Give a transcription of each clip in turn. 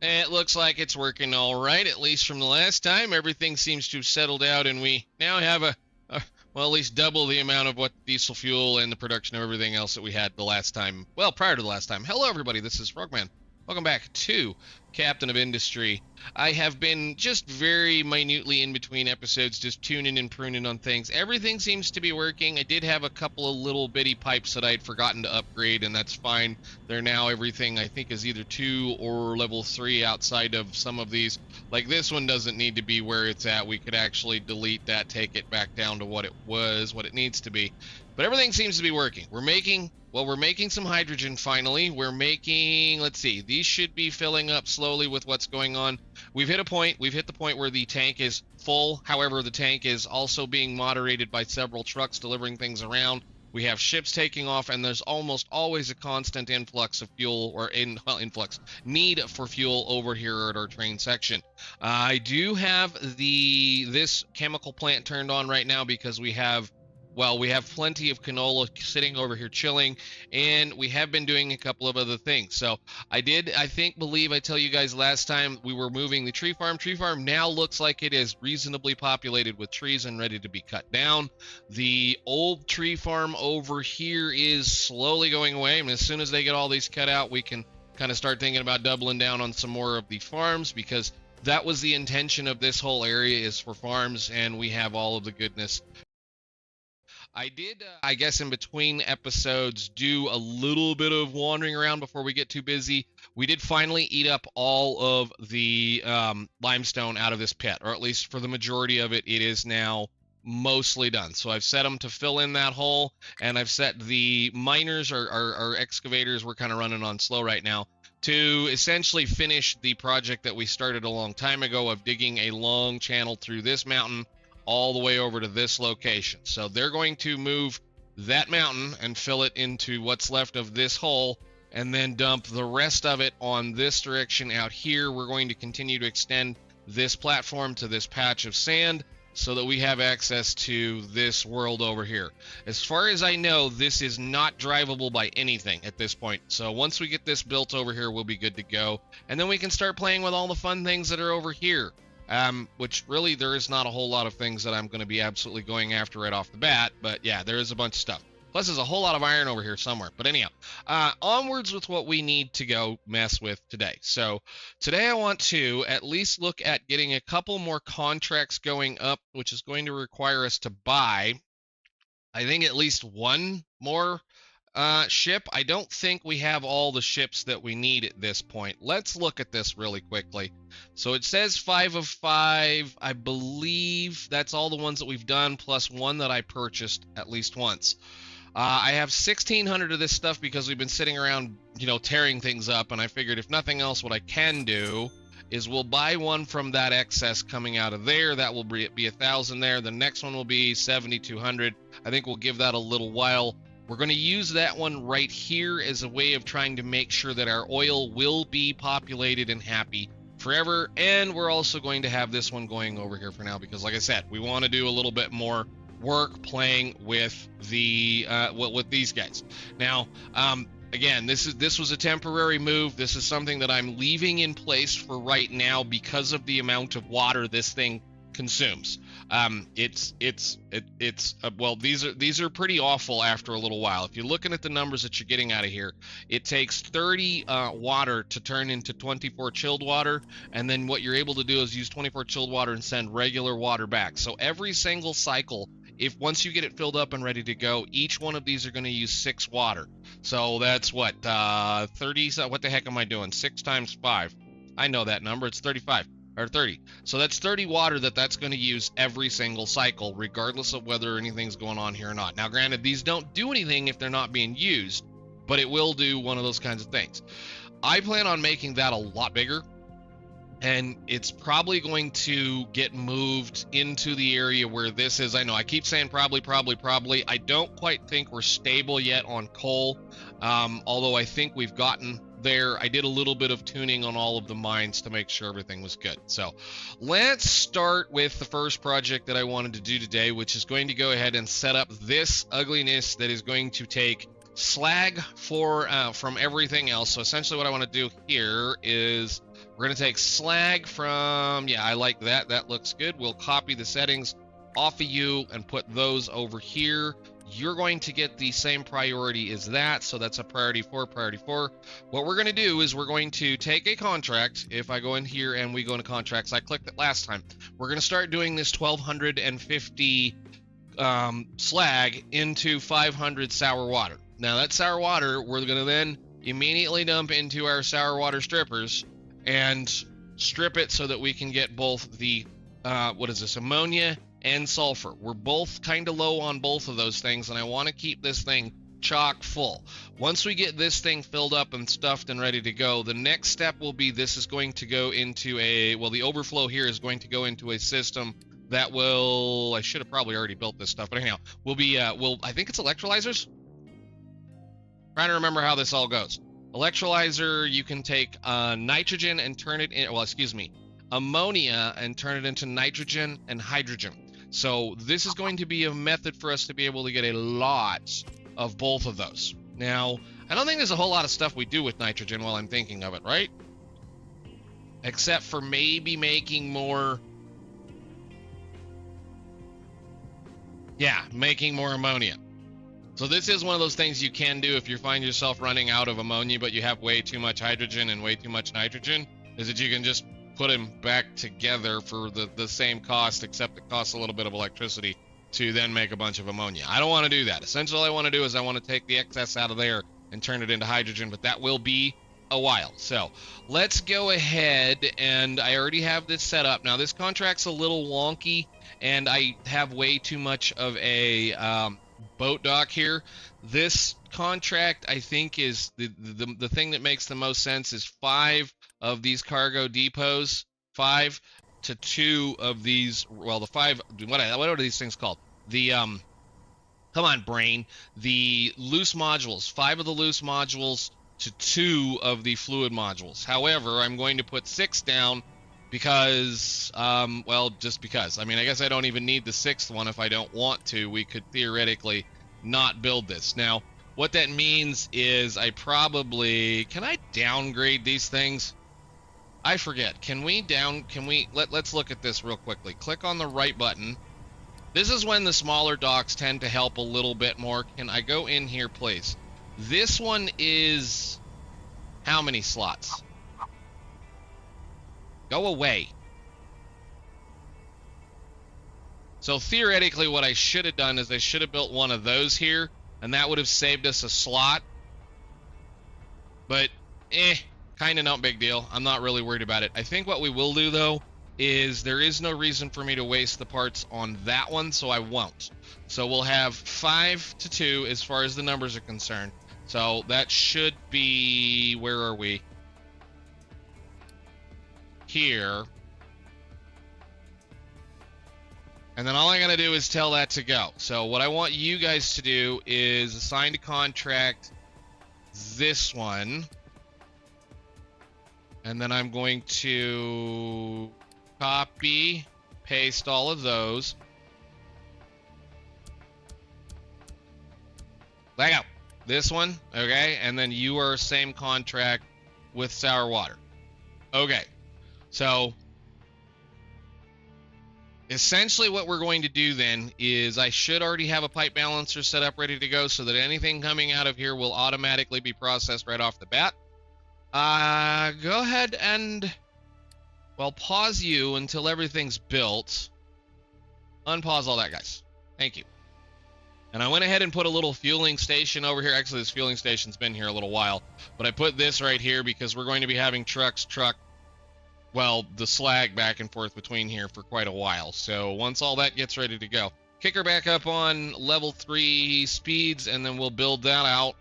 It looks like it's working all right, at least from the last time. Everything seems to have settled out, and we now have well, at least double the amount of what diesel fuel and the production of everything else that we had the last time. Well, prior to the last time. Hello, everybody. This is Frogman. Welcome back to Captain of Industry. I have been just very minutely in between episodes, just tuning and pruning on things. Everything seems to be working. I did have a couple of little bitty pipes that I had forgotten to upgrade, and that's fine. They're now everything I think is either 2 or level 3 outside of some of these. Like this one doesn't need to be where it's at. We could actually delete that, take it back down to what it was, what it needs to be. But everything seems to be working. We're making some hydrogen finally. We're making, let's see, these should be filling up slowly with what's going on. We've hit the point where the tank is full. However, the tank is also being moderated by several trucks delivering things around. We have ships taking off, and there's almost always a constant influx of fuel, or need for fuel over here at our train section. I do have this chemical plant turned on right now because we have plenty of canola sitting over here chilling, and we have been doing a couple of other things. So I tell you guys last time we were moving the tree farm. Tree farm now looks like it is reasonably populated with trees and ready to be cut down. The old tree farm over here is slowly going away, and as soon as they get all these cut out, we can kind of start thinking about doubling down on some more of the farms, because that was the intention of this whole area, is for farms, and we have all of the goodness. I did, I guess in between episodes, do a little bit of wandering around before we get too busy. We did finally eat up all of the limestone out of this pit, or at least for the majority of it, it is now mostly done. So I've set them to fill in that hole, and I've set the miners, or excavators, we're kind of running on slow right now, to essentially finish the project that we started a long time ago of digging a long channel through this mountain all the way over to this location. So they're going to move that mountain and fill it into what's left of this hole, and then dump the rest of it on this direction out here. We're going to continue to extend this platform to this patch of sand so that we have access to this world over here. As far as I know, this is not drivable by anything at this point. So once we get this built over here, we'll be good to go. And then we can start playing with all the fun things that are over here. Which really there is not a whole lot of things that I'm going to be absolutely going after right off the bat, but yeah, there is a bunch of stuff. Plus there's a whole lot of iron over here somewhere. But anyhow, onwards with what we need to go mess with today. So today I want to at least look at getting a couple more contracts going up, which is going to require us to buy, I think, at least one more ship. I don't think we have all the ships that we need at this point. Let's look at this really quickly. So it says 5 of 5. I believe that's all the ones that we've done, plus one that I purchased at least once. I have 1,600 of this stuff because we've been sitting around, tearing things up, and I figured if nothing else, what I can do is we'll buy one from that excess coming out of there. That will be 1,000 there. The next one will be 7,200. I think we'll give that a little while. We're going to use that one right here as a way of trying to make sure that our oil will be populated and happy forever. And we're also going to have this one going over here for now because, like I said, we want to do a little bit more work playing with the with these guys. Now, again, this was a temporary move. This is something that I'm leaving in place for right now because of the amount of water this thing consumes. These are pretty awful after a little while. If you're looking at the numbers that you're getting out of here, it takes 30 water to turn into 24 chilled water, and then what you're able to do is use 24 chilled water and send regular water back. So every single cycle, once you get it filled up and ready to go, each one of these are going to use 6 water. So that's what, 30, what the heck am I doing? 6 times 5. I know that number, it's 35. Or 30. So that's 30 water that's going to use every single cycle, regardless of whether anything's going on here or not. Now, granted, these don't do anything if they're not being used, but it will do one of those kinds of things. I plan on making that a lot bigger, and it's probably going to get moved into the area where this is. I know I keep saying probably. I don't quite think we're stable yet on coal, although I think we've gotten there. I did a little bit of tuning on all of the mines to make sure everything was good. So let's start with the first project that I wanted to do today, which is going to go ahead and set up this ugliness that is going to take slag from everything else. So essentially what I want to do here is we're going to take slag from, yeah, I like that. That looks good. We'll copy the settings off of you and put those over here. You're going to get the same priority as that, so that's a priority 4, priority 4. What we're going to do is we're going to take a contract. If I go in here and we go into contracts, I clicked it last time. We're going to start doing this 1250 slag into 500 sour water. Now that sour water, we're going to then immediately dump into our sour water strippers and strip it so that we can get both the, ammonia and sulfur. We're both kind of low on both of those things, and I want to keep this thing chock full. Once we get this thing filled up and stuffed and ready to go, the next step will be this is going to go into the overflow here is going to go into a system that will, I should have probably already built this stuff, but anyhow, I think it's electrolyzers? Trying to remember how this all goes. Electrolyzer, you can take nitrogen and turn it in, ammonia and turn it into nitrogen and hydrogen. So this is going to be a method for us to be able to get a lot of both of those. Now, I don't think there's a whole lot of stuff we do with nitrogen while I'm thinking of it, right? Except for maybe making more... Yeah, making more ammonia. So this is one of those things you can do if you find yourself running out of ammonia, but you have way too much hydrogen and way too much nitrogen, is that you can just put them back together for the same cost, except it costs a little bit of electricity to then make a bunch of ammonia. I don't want to do that. Essentially, all I want to do is I want to take the excess out of there and turn it into hydrogen, but that will be a while. So let's go ahead, and I already have this set up. Now, this contract's a little wonky, and I have way too much of a boat dock here. This contract, I think, is the thing that makes the most sense is 5 of these cargo depots, 5 to 2 of these, well, the 5, what are these things called? The, come on, brain, the loose modules, 5 of the loose modules to 2 of the fluid modules. However, I'm going to put 6 down because, just because. I mean, I guess I don't even need the 6th one if I don't want to. We could theoretically not build this. Now, what that means is I probably, can I downgrade these things? I forget. Let's look at this real quickly. Click on the right button. This is when the smaller docks tend to help a little bit more. Can I go in here, please? This one is how many slots? Go away. So theoretically, what I should have done is I should have built one of those here, and that would have saved us a slot. But, kind of not big deal. I'm not really worried about it. I think what we will do, though, is there is no reason for me to waste the parts on that one, so I won't. So we'll have 5 to 2 as far as the numbers are concerned. So that should be, where are we? Here. And then all I gotta do is tell that to go. So what I want you guys to do is assign to contract this one. And then I'm going to copy, paste all of those. Let go. This one, okay? And then you are same contract with sour water. Okay. So essentially what we're going to do then is I should already have a pipe balancer set up ready to go so that anything coming out of here will automatically be processed right off the bat. Go ahead and, well, pause you until everything's built. Unpause all that, guys. Thank you. And I went ahead and put a little fueling station over here. Actually, this fueling station's been here a little while, but I put this right here because we're going to be having the slag back and forth between here for quite a while. So once all that gets ready to go, kick her back up on level 3 speeds, and then we'll build that out.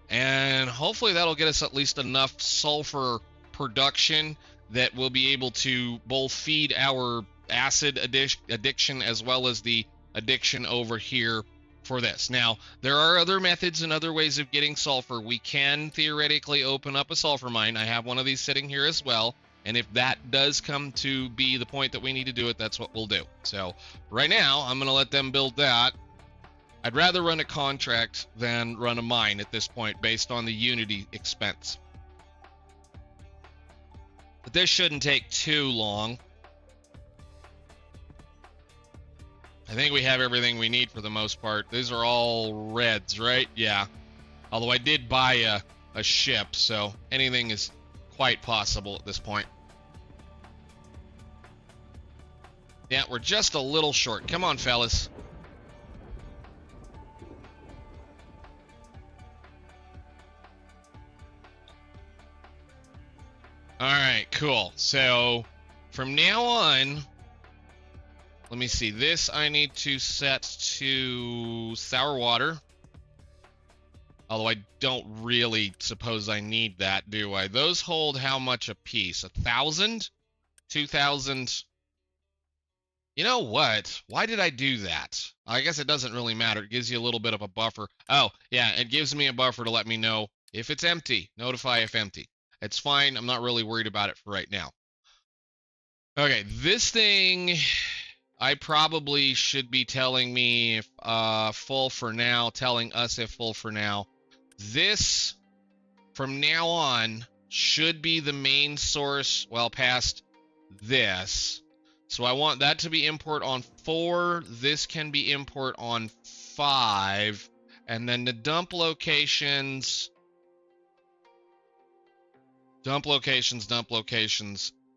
And hopefully that'll get us at least enough sulfur production that we'll be able to both feed our acid addiction as well as the addiction over here for this. Now, there are other methods and other ways of getting sulfur. We can theoretically open up a sulfur mine. I have one of these sitting here as well. And if that does come to be the point that we need to do it, that's what we'll do. So right now, I'm going to let them build that. I'd rather run a contract than run a mine at this point based on the Unity expense. But this shouldn't take too long. I think we have everything we need for the most part. These are all reds, right? Yeah. Although I did buy a ship, so anything is quite possible at this point. Yeah, we're just a little short. Come on, fellas. All right, cool. So from now on, let me see. This I need to set to sour water. Although I don't really suppose I need that, do I? Those hold how much a piece? 1,000? 2,000? You know what? Why did I do that? I guess it doesn't really matter. It gives you a little bit of a buffer. Oh, yeah, it gives me a buffer to let me know if it's empty. Notify if empty. It's fine. I'm not really worried about it for right now. Okay, this thing, I probably should be telling me if full for now, telling us if full for now. This, from now on, should be the main source, well, past this. So I want that to be import on 4. This can be import on 5. And then the dump locations. Dump locations.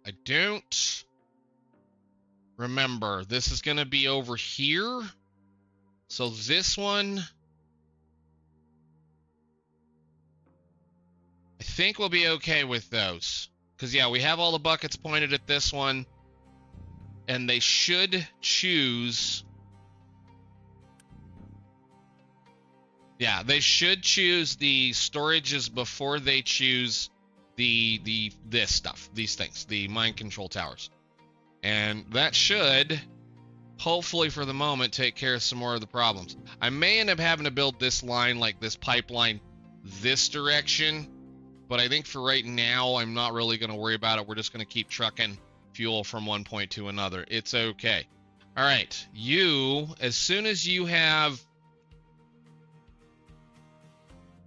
I don't remember. This is going to be over here. So this one, I think we'll be okay with those. Because, yeah, we have all the buckets pointed at this one. And they should choose. Yeah, they should choose the storages before they choose this stuff, these things, the mind control towers. And that should, hopefully for the moment, take care of some more of the problems. I may end up having to build this line, like this pipeline, this direction. But I think for right now, I'm not really going to worry about it. We're just going to keep trucking fuel from one point to another. It's okay. All right. You, as soon as you have...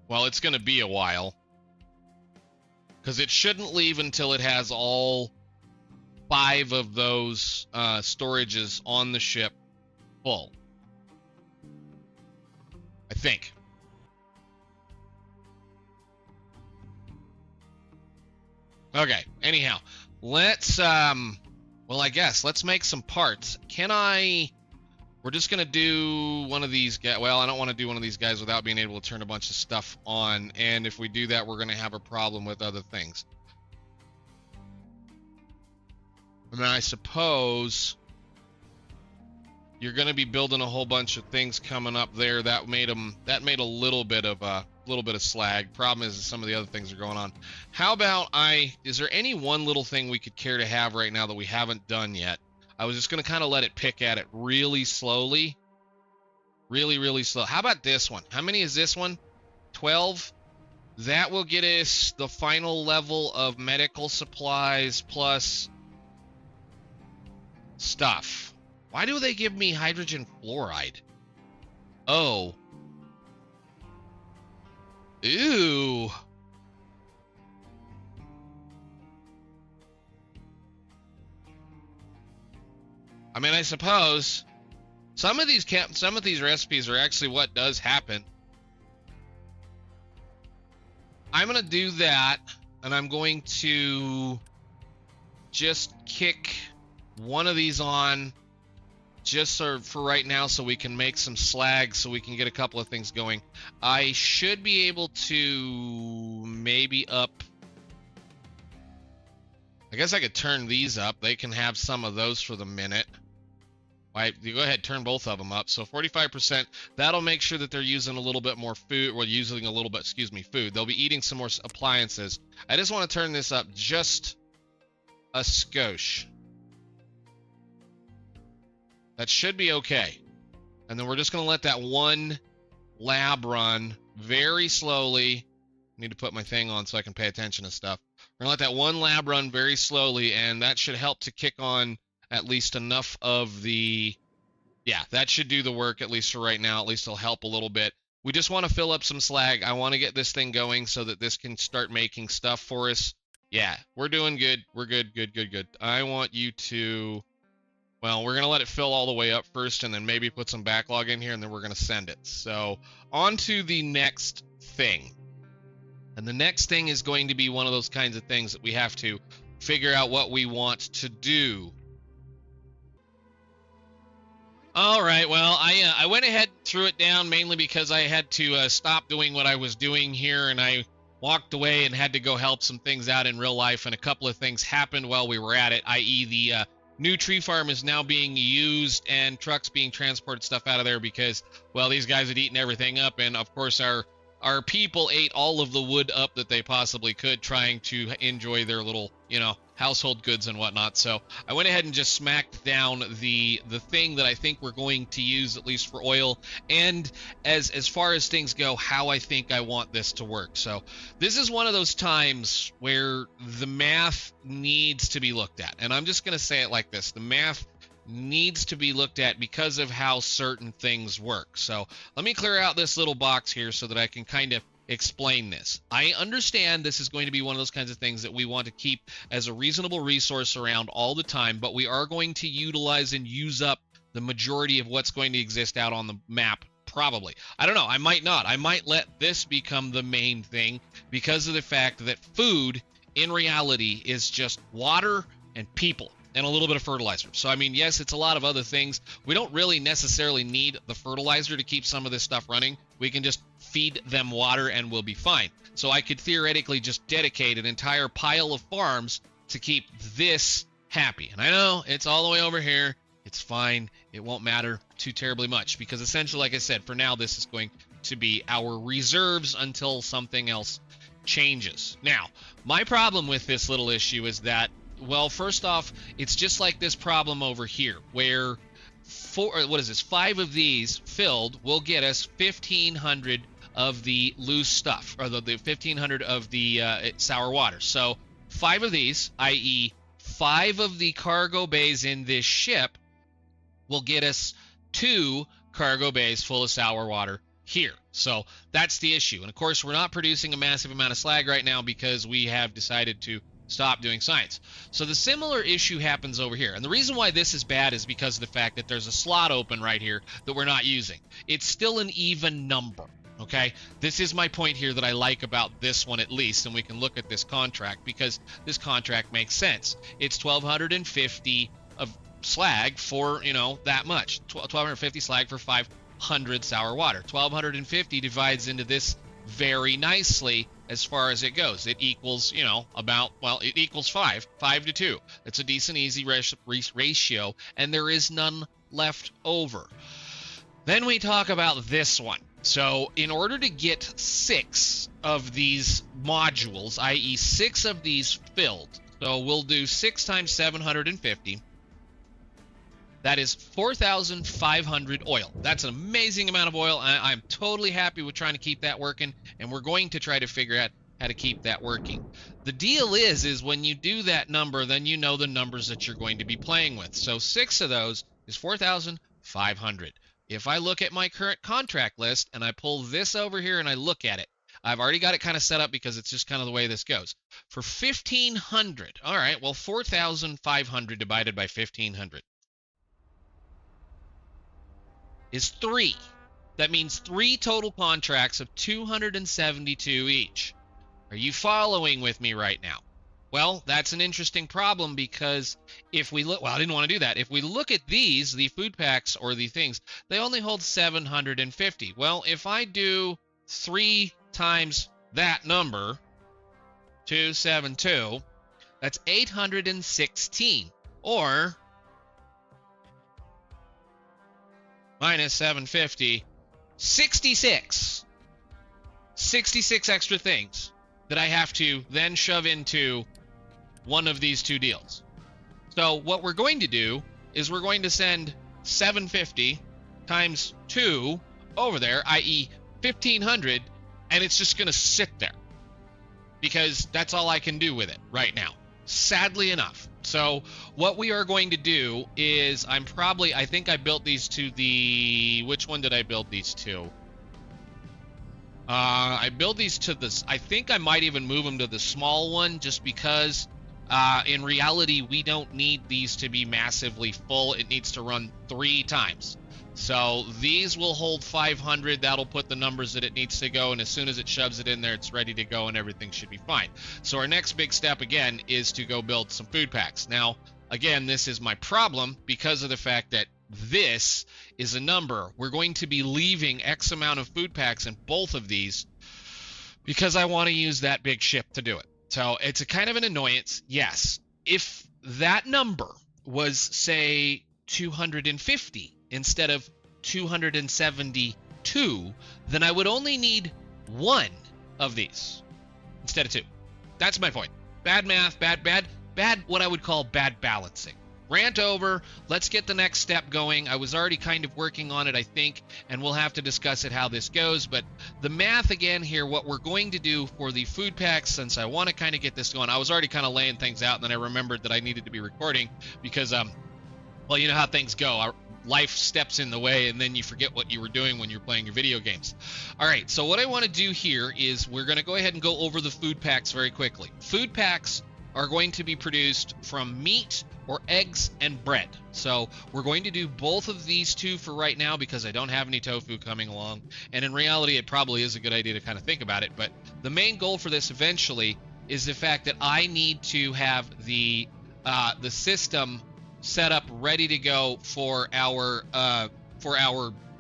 Well, it's going to be a while. Because it shouldn't leave until it has all 5 of those storages on the ship full. I think. Okay, anyhow. Let's, well, I guess, let's make some parts. We're just going to do one of these guys. Well, I don't want to do one of these guys without being able to turn a bunch of stuff on. And if we do that, we're going to have a problem with other things. And then I suppose you're going to be building a whole bunch of things coming up there. That made a little bit of slag. Problem is some of the other things are going on. How about is there any one little thing we could care to have right now that we haven't done yet? I was just going to kind of let it pick at it really slowly. Really, really slow. How about this one? How many is this one? 12? That will get us the final level of medical supplies plus stuff. Why do they give me hydrogen fluoride? Oh. Ew. I mean, I suppose some of these recipes are actually what does happen. I'm going to do that, and I'm going to just kick one of these on just for right now so we can make some slag so we can get a couple of things going. I should be able to maybe up... I guess I could turn these up. They can have some of those for the minute. You go ahead, turn both of them up. So 45%, that'll make sure that they're using a little bit more food, or using a little bit, food. They'll be eating some more appliances. I just want to turn this up just a skosh. That should be okay. And then we're just going to let that one lab run very slowly. I need to put my thing on so I can pay attention to stuff. We're going to let that one lab run very slowly, and that should help to kick on at least enough of the Yeah, that should do the work, at least for right now. At least it'll help a little bit. We just want to fill up some slag. I want to get this thing going so that this can start making stuff for us. Yeah, we're doing good. We're good, good, good, good. I want you to... Well, we're going to let it fill all the way up first and then maybe put some backlog in here, and then we're going to send it. So, on to the next thing. And the next thing is going to be one of those kinds of things that we have to figure out what we want to do. All right, well, I went ahead and threw it down mainly because I had to stop doing what I was doing here, and I walked away and had to go help some things out in real life, and a couple of things happened while we were at it, i.e. the new tree farm is now being used and trucks being transported stuff out of there because, well, these guys had eaten everything up, and of course our people ate all of the wood up that they possibly could trying to enjoy their little, household goods and whatnot. So I went ahead and just smacked down the thing that I think we're going to use, at least for oil, and as far as things go, how I think I want this to work. So this is one of those times where the math needs to be looked at, and I'm just going to say it like this: the math needs to be looked at because of how certain things work. So let me clear out this little box here so that I can kind of explain this. I understand this is going to be one of those kinds of things that we want to keep as a reasonable resource around all the time, but we are going to utilize and use up the majority of what's going to exist out on the map. Probably. I don't know. I might not. I might let this become the main thing because of the fact that food in reality is just water and people and a little bit of fertilizer. So, I mean, yes, it's a lot of other things. We don't really necessarily need the fertilizer to keep some of this stuff running. We can just feed them water and we'll be fine. So I could theoretically just dedicate an entire pile of farms to keep this happy. And I know it's all the way over here. It's fine. It won't matter too terribly much because essentially, like I said, for now, this is going to be our reserves until something else changes. Now, my problem with this little issue is that, well, first off, it's just like this problem over here where 5 of these filled will get us 1,500 of the loose stuff, or the 1,500 of the sour water. So 5 of these, i.e. 5 of the cargo bays in this ship, will get us 2 cargo bays full of sour water here. So that's the issue. And of course, we're not producing a massive amount of slag right now because we have decided to stop doing science. So the similar issue happens over here. And the reason why this is bad is because of the fact that there's a slot open right here that we're not using. It's still an even number. Okay, this is my point here that I like about this one at least, and we can look at this contract because this contract makes sense. It's 1,250 of slag for, that much. 1,250 slag for 500 sour water. 1,250 divides into this very nicely as far as it goes. It equals, it equals 5 to 2. It's a decent, easy ratio, and there is none left over. Then we talk about this one. So in order to get 6 of these modules, i.e. 6 of these filled, so we'll do 6 times 750. That is 4,500 oil. That's an amazing amount of oil. I'm totally happy with trying to keep that working, and we're going to try to figure out how to keep that working. The deal is when you do that number, then you know the numbers that you're going to be playing with. So 6 of those is 4,500. If I look at my current contract list and I pull this over here and I look at it, I've already got it kind of set up because it's just kind of the way this goes. For 1,500, all right, well, 4,500 divided by 1,500 is 3. That means 3 total contracts of 272 each. Are you following with me right now? Well, that's an interesting problem because if we look, I didn't want to do that. If we look at these, the food packs or the things, they only hold 750. Well, if I do 3 times that number, 272, that's 816, or minus 750, 66. 66 extra things that I have to then shove into one of these 2 deals. So what we're going to do is we're going to send 750 times 2 over there, i.e. 1,500, and it's just going to sit there because that's all I can do with it right now. Sadly enough, So what we are going to do is I think I built these to the, which one did I build these to? I build these to this, I think I might even move them to the small one just because in reality we don't need these to be massively full. It needs to run 3 times. So these will hold 500. That'll put the numbers that it needs to go, and as soon as it shoves it in there, it's ready to go and everything should be fine. So our next big step again is to go build some food packs. Now again, this is my problem because of the fact that this is a number. We're going to be leaving X amount of food packs in both of these because I want to use that big ship to do it. So it's a kind of an annoyance. Yes, if that number was, say, 250 instead of 272, then I would only need 1 of these instead of 2. That's my point. Bad math, bad, what I would call bad balancing. Rant over. Let's get the next step going. I was already kind of working on it, I think, and we'll have to discuss it how this goes. But the math again here, what we're going to do for the food packs, since I want to kind of get this going, I was already kind of laying things out, and then I remembered that I needed to be recording because, well, you know how things go. Our life steps in the way, and then you forget what you were doing when you're playing your video games. All right, so what I want to do here is we're going to go ahead and go over the food packs very quickly. Food packs are going to be produced from meat or eggs and bread. So we're going to do both of these 2 for right now because I don't have any tofu coming along. And in reality, it probably is a good idea to kind of think about it. But the main goal for this eventually is the fact that I need to have the system set up ready to go for our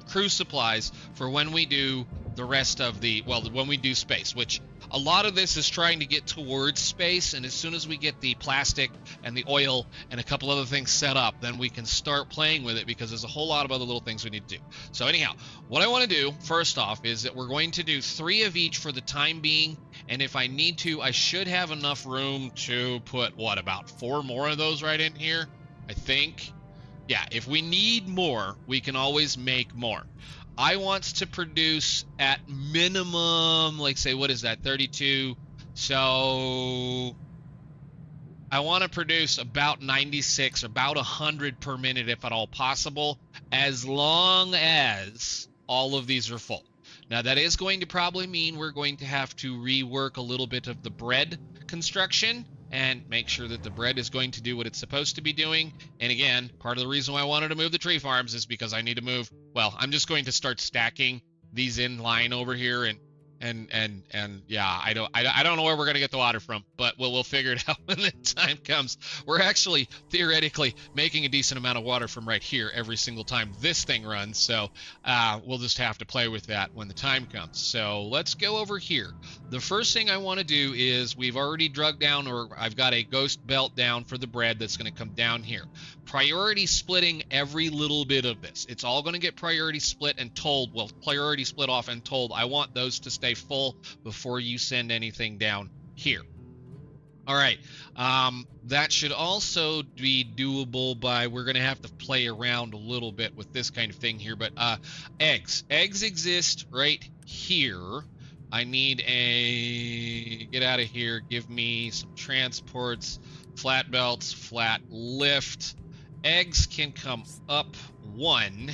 crew supplies for when we do the rest of the, well, when we do space, which a lot of this is trying to get towards space, and as soon as we get the plastic and the oil and a couple other things set up, then we can start playing with it because there's a whole lot of other little things we need to do. So anyhow, what I want to do first off is that we're going to do 3 of each for the time being, and if I need to, I should have enough room to put, what, about 4 more of those right in here, I think. Yeah, if we need more, we can always make more. I want to produce at minimum, like, say, what is that, 32? So I want to produce about 96, about 100 per minute if at all possible, as long as all of these are full. Now, that is going to probably mean we're going to have to rework a little bit of the bread construction and make sure that the bread is going to do what it's supposed to be doing. And again, part of the reason why I wanted to move the tree farms is because I need to move, well, I'm just going to start stacking these in line over here, and yeah, I don't know where we're going to get the water from, but we'll figure it out when the time comes. We're actually theoretically making a decent amount of water from right here every single time this thing runs, so we'll just have to play with that when the time comes. So let's go over here. The first thing I want to do is we've already drug down, or I've got a ghost belt down for the bread that's going to come down here. Priority splitting every little bit of this. It's all going to get priority split and told, well, priority split off and told. I want those to stay full before you send anything down here. All right, that should also be doable by, we're going to have to play around a little bit with this kind of thing here, but eggs exist right here. I need a, get out of here, give me some transports, flat belts, flat lift. Eggs can come up 1,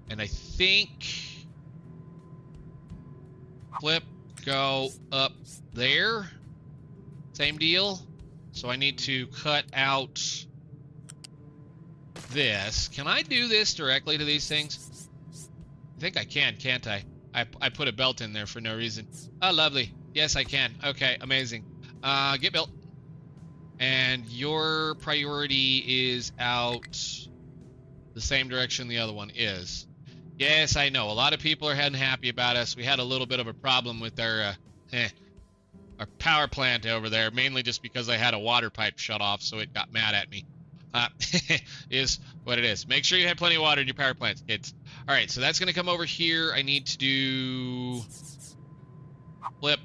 and I think flip, go up there, same deal. So I need to cut out this. Can I do this directly to these things? I think I can, can't I? I put a belt in there for no reason. Oh, lovely. Yes, I can. Okay, amazing. Get built. And your priority is out the same direction the other one is. Yes, I know. A lot of people are unhappy about us. We had a little bit of a problem with our power plant over there, mainly just because I had a water pipe shut off, so it got mad at me. Is what it is. Make sure you have plenty of water in your power plants, kids. All right, so that's going to come over here. I need to do flip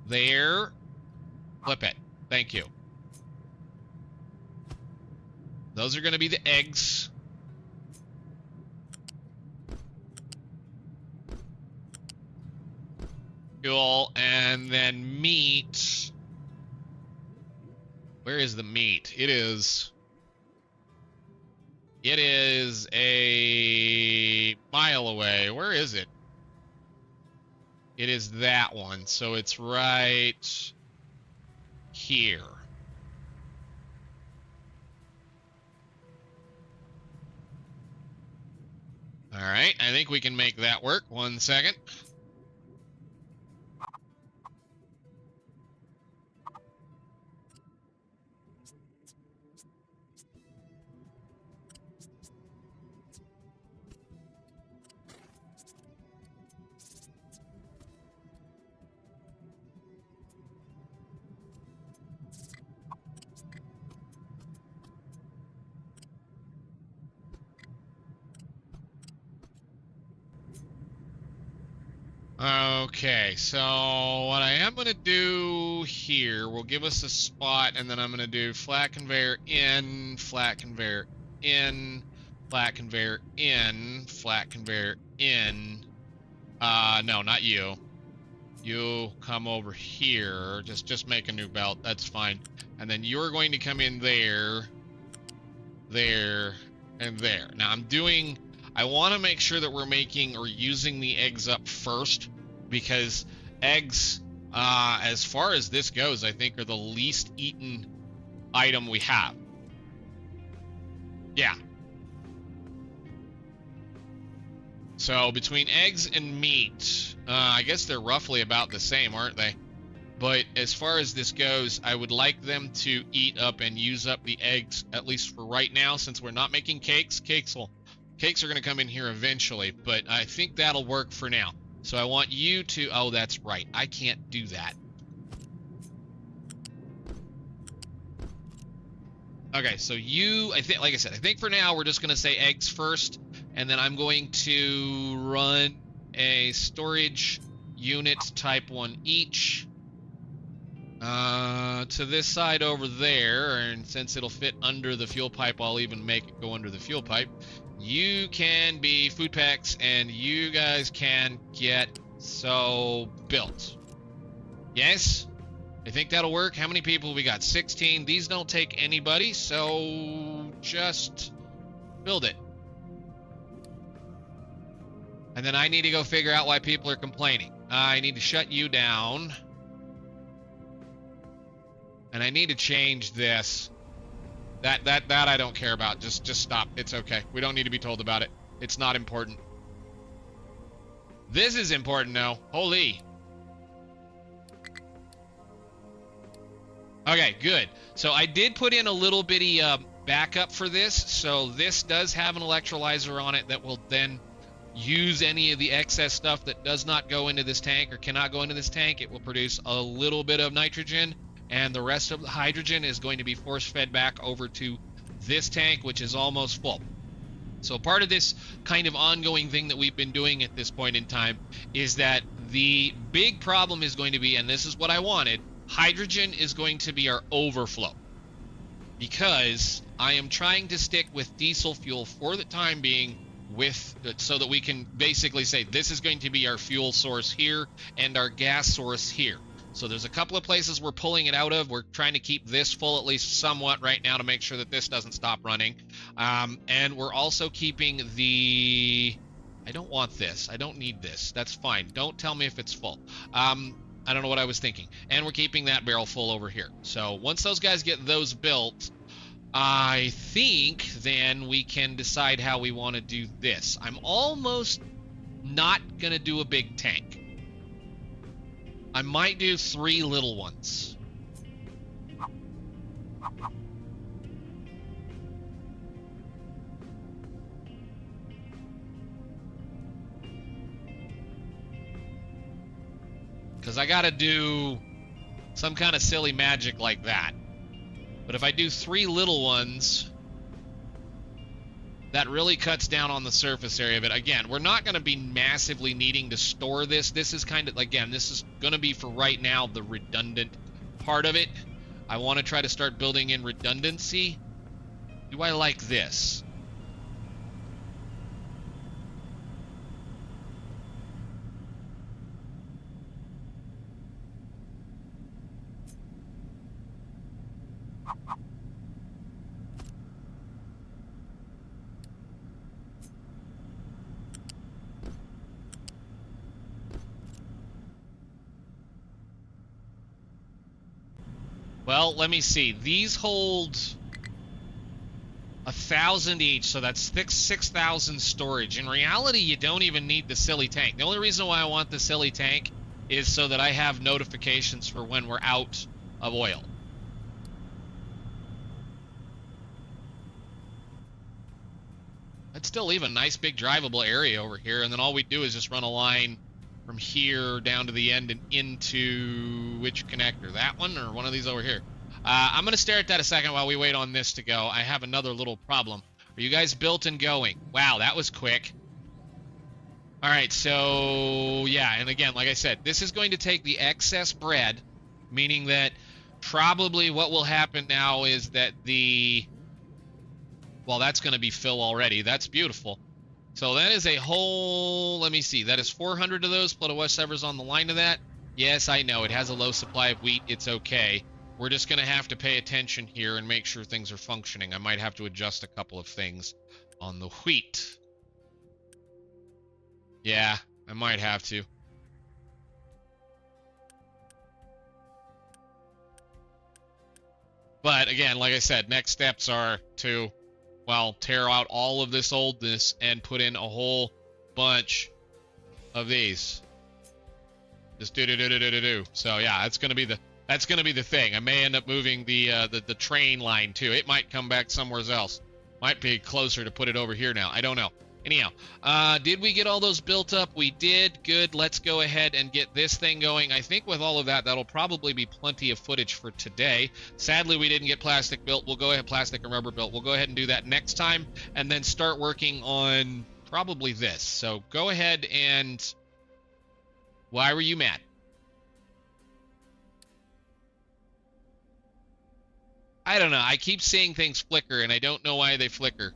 there. Flip it. Thank you. Those are going to be the eggs. fuel, and then meat. Where is the meat? It is a mile away. Where is it? It is that one. So it's right here. All right, I think we can make that work. 1 second. Okay, so what I am going to do here will give us a spot, and then I'm going to do flat conveyor in, flat conveyor in, flat conveyor in, flat conveyor in. No, not you. You come over here. Just make a new belt. That's fine. And then you're going to come in there, there, and there. Now I want to make sure that we're making or using the eggs up first, because eggs, as far as this goes, I think are the least eaten item we have. Yeah. So between eggs and meat, I guess they're roughly about the same, aren't they? But as far as this goes, I would like them to eat up and use up the eggs, at least for right now, since we're not making cakes. Cakes are going to come in here eventually, but I think that'll work for now. So I want you to, oh, that's right. I can't do that. Okay, so I think, like I said, I think for now we're just going to say eggs first, and then I'm going to run a storage unit type 1 each to this side over there, and since it'll fit under the fuel pipe, I'll even make it go under the fuel pipe. You can be food packs, and you guys can get so built. Yes? I think that'll work. How many people we got? 16. These don't take anybody, so just build it. And then I need to go figure out why people are complaining. I need to shut you down. And I need to change this. That I don't care about. Just stop. It's okay. We don't need to be told about it. It's not important. This is important though. Holy. Okay, good. So I did put in a little bitty backup for this. So this does have an electrolyzer on it that will then use any of the excess stuff that does not go into this tank or cannot go into this tank. It will produce a little bit of nitrogen, and the rest of the hydrogen is going to be force-fed back over to this tank, which is almost full. So part of this kind of ongoing thing that we've been doing at this point in time is that the big problem is going to be, and this is what I wanted, hydrogen is going to be our overflow. Because I am trying to stick with diesel fuel for the time being, so that we can basically say this is going to be our fuel source here and our gas source here. So there's a couple of places we're pulling it out of. We're trying to keep this full at least somewhat right now to make sure that this doesn't stop running. And we're also keeping the... I don't want this. I don't need this. That's fine. Don't tell me if it's full. I don't know what I was thinking. And we're keeping that barrel full over here. So once those guys get those built, I think then we can decide how we want to do this. I'm almost not going to do a big tank. I might do 3 little ones. Because I got to do some kind of silly magic like that. But if I do 3 little ones, that really cuts down on the surface area of it. Again, we're not going to be massively needing to store this. This is kind of, again, this is going to be for right now the redundant part of it. I want to try to start building in redundancy. Do I like this? Well, let me see. These hold 1,000 each, so that's 6,000 storage. In reality, you don't even need the silly tank. The only reason why I want the silly tank is so that I have notifications for when we're out of oil. I'd still leave a nice big drivable area over here, and then all we do is just run a line from here down to the end and into which connector? That one or one of these over here? I'm going to stare at that a second while we wait on this to go. I have another little problem. Are you guys built and going? Wow, that was quick. All right, so yeah, and again, like I said, this is going to take the excess bread, meaning that probably what will happen now is that well, that's going to be fill already. That's beautiful. So that is a whole, let me see, that is 400 of those, plus whatever's on the line of that. Yes, I know, it has a low supply of wheat. It's okay. We're just going to have to pay attention here and make sure things are functioning. I might have to adjust a couple of things on the wheat. Yeah, I might have to. But again, like I said, next steps are to, well, tear out all of this oldness and put in a whole bunch of these. Just do. So yeah, that's gonna be the thing. I may end up moving the train line too. It might come back somewhere else. Might be closer to put it over here now. I don't know. Anyhow, did we get all those built up? We did. Good. Let's go ahead and get this thing going. I think with all of that, that'll probably be plenty of footage for today. Sadly, we didn't get plastic built. We'll go ahead, plastic and rubber built. We'll go ahead and do that next time, and then start working on probably this. So go ahead and... Why were you mad? I don't know. I keep seeing things flicker, and I don't know why they flicker.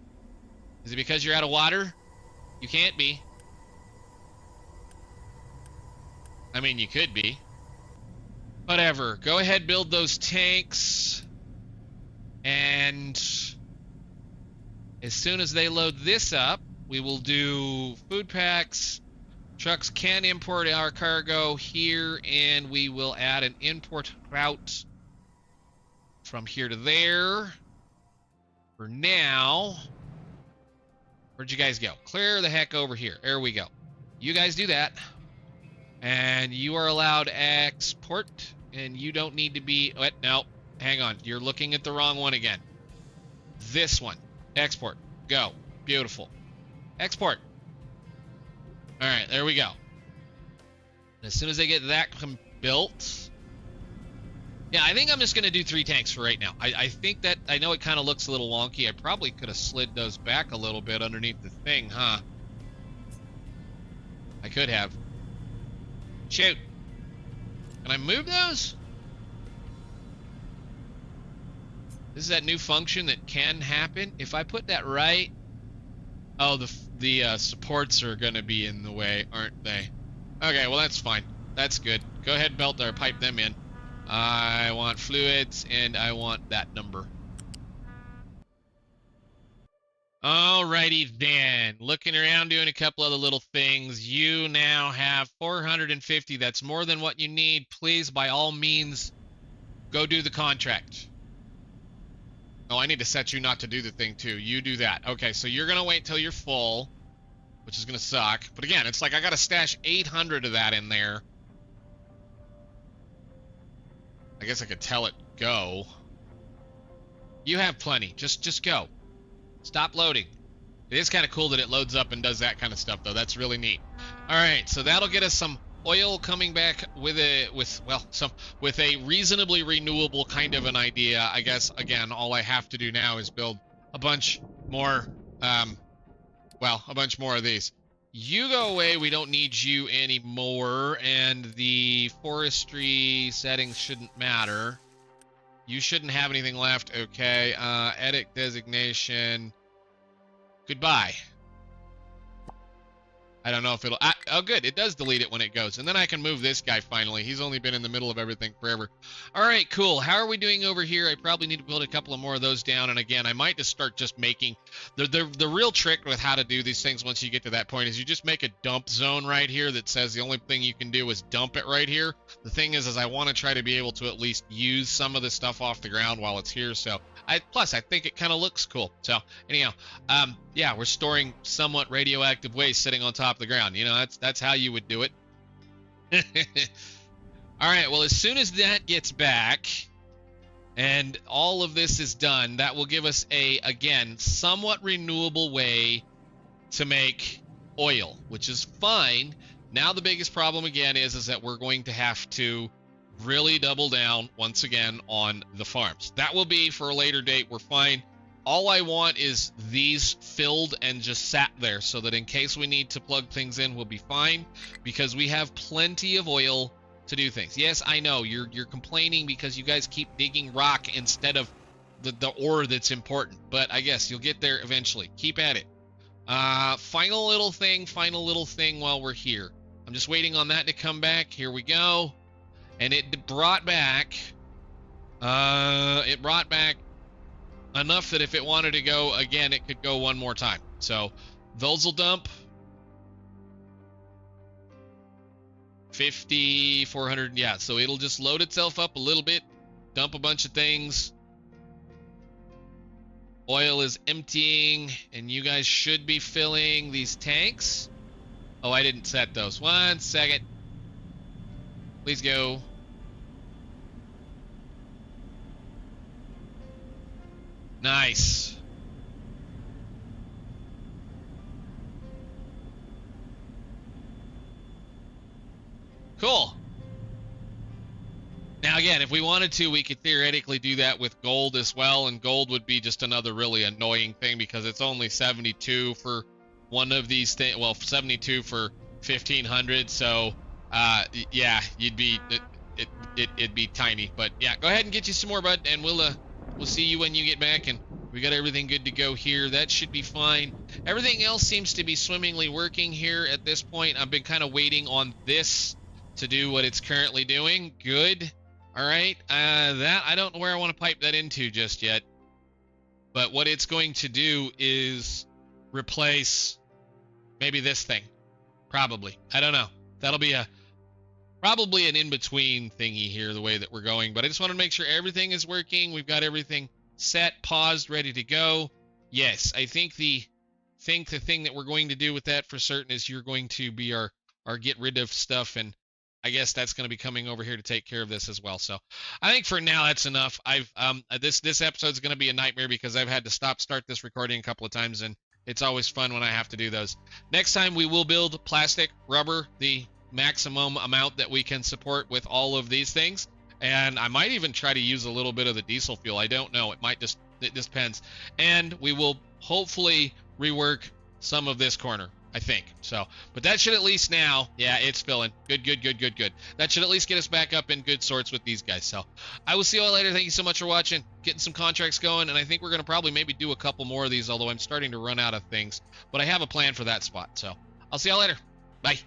Is it because you're out of water? You can't be. I mean, you could be. Whatever. Go ahead, build those tanks. And as soon as they load this up, we will do food packs. Trucks can import our cargo here, and we will add an import route from here to there. For now... Where'd you guys go? Clear the heck over here. There we go. You guys do that. And you are allowed export. And you don't need to be... What? No. Hang on. You're looking at the wrong one again. This one. Export. Go. Beautiful. Export. All right. There we go. And as soon as I get that built... Yeah, I think I'm just going to do 3 tanks for right now. I think that, I know it kind of looks a little wonky. I probably could have slid those back a little bit underneath the thing, huh? I could have. Shoot. Can I move those? This is that new function that can happen. If I put that right... Oh, the supports are going to be in the way, aren't they? Okay, well, that's fine. That's good. Go ahead, belt or pipe them in. I want fluids, and I want that number. Alrighty then. Looking around, doing a couple other little things. You now have 450. That's more than what you need. Please, by all means, go do the contract. Oh, I need to set you not to do the thing, too. You do that. Okay, so you're going to wait till you're full, which is going to suck. But again, it's like I got to stash 800 of that in there. I guess I could tell it go. You have plenty. Just go. Stop loading. It is kind of cool that it loads up and does that kind of stuff, though. That's really neat. All right, so that'll get us some oil coming back with a reasonably renewable kind of an idea. I guess again, all I have to do now is build a bunch more. A bunch more of these. You go away, we don't need you anymore, and the forestry settings shouldn't matter. You shouldn't have anything left, okay. Edit designation. Goodbye. I don't know if it'll... oh, good. It does delete it when it goes. And then I can move this guy finally. He's only been in the middle of everything forever. All right, cool. How are we doing over here? I probably need to build a couple of more of those down. And again, I might just start just making... The real trick with how to do these things once you get to that point is you just make a dump zone right here that says the only thing you can do is dump it right here. The thing is I want to try to be able to at least use some of the stuff off the ground while it's here. So plus I think it kind of looks cool. So anyhow, yeah, we're storing somewhat radioactive waste sitting on top of the ground. You know, that's how you would do it. All right, well, as soon as that gets back and all of this is done, that will give us a, again, somewhat renewable way to make oil, which is fine. Now the biggest problem again is that we're going to have to really double down once again on the farms. That will be for a later date. We're fine. All I want is these filled and just sat there so that in case we need to plug things in, we'll be fine because we have plenty of oil to do things. Yes, I know you're complaining because you guys keep digging rock instead of the ore that's important, but I guess you'll get there eventually. Keep at it. Final little thing while we're here. I'm just waiting on that to come back. Here we go. And it brought back enough that if it wanted to go again, it could go one more time. So those will dump 5,400. Yeah, so it'll just load itself up a little bit, dump a bunch of things. Oil is emptying, and you guys should be filling these tanks. Oh, I didn't set those. 1 second. Please go. Nice. Cool. Now again, if we wanted to, we could theoretically do that with gold as well, and gold would be just another really annoying thing because it's only 72 for one of these things. Well, 72 for 1,500. So, yeah, it'd be tiny. But yeah, go ahead and get you some more, bud, and we'll see you when you get back. And we got everything good to go here. That should be fine. Everything else seems to be swimmingly working here at this point. I've been kind of waiting on this to do what it's currently doing. Good. All right, that I don't know where I want to pipe that into just yet, but what it's going to do is replace maybe this thing, probably. I don't know. That'll be probably an in-between thingy here, the way that we're going, but I just want to make sure everything is working. We've got everything set, paused, ready to go. Yes, I think the thing that we're going to do with that for certain is you're going to be our get rid of stuff, and I guess that's going to be coming over here to take care of this as well. So I think for now that's enough. This episode's going to be a nightmare because I've had to start this recording a couple of times, and it's always fun when I have to do those. Next time we will build plastic, rubber, the maximum amount that we can support with all of these things, and I might even try to use a little bit of the diesel fuel. I don't know. It just depends. And we will hopefully rework some of this corner, I think. So, but that should at least now, yeah, it's filling. Good. That should at least get us back up in good sorts with these guys. So I will see you all later. Thank you so much for watching, getting some contracts going, and I think we're going to probably maybe do a couple more of these, although I'm starting to run out of things, but I have a plan for that spot. So I'll see y'all later. Bye.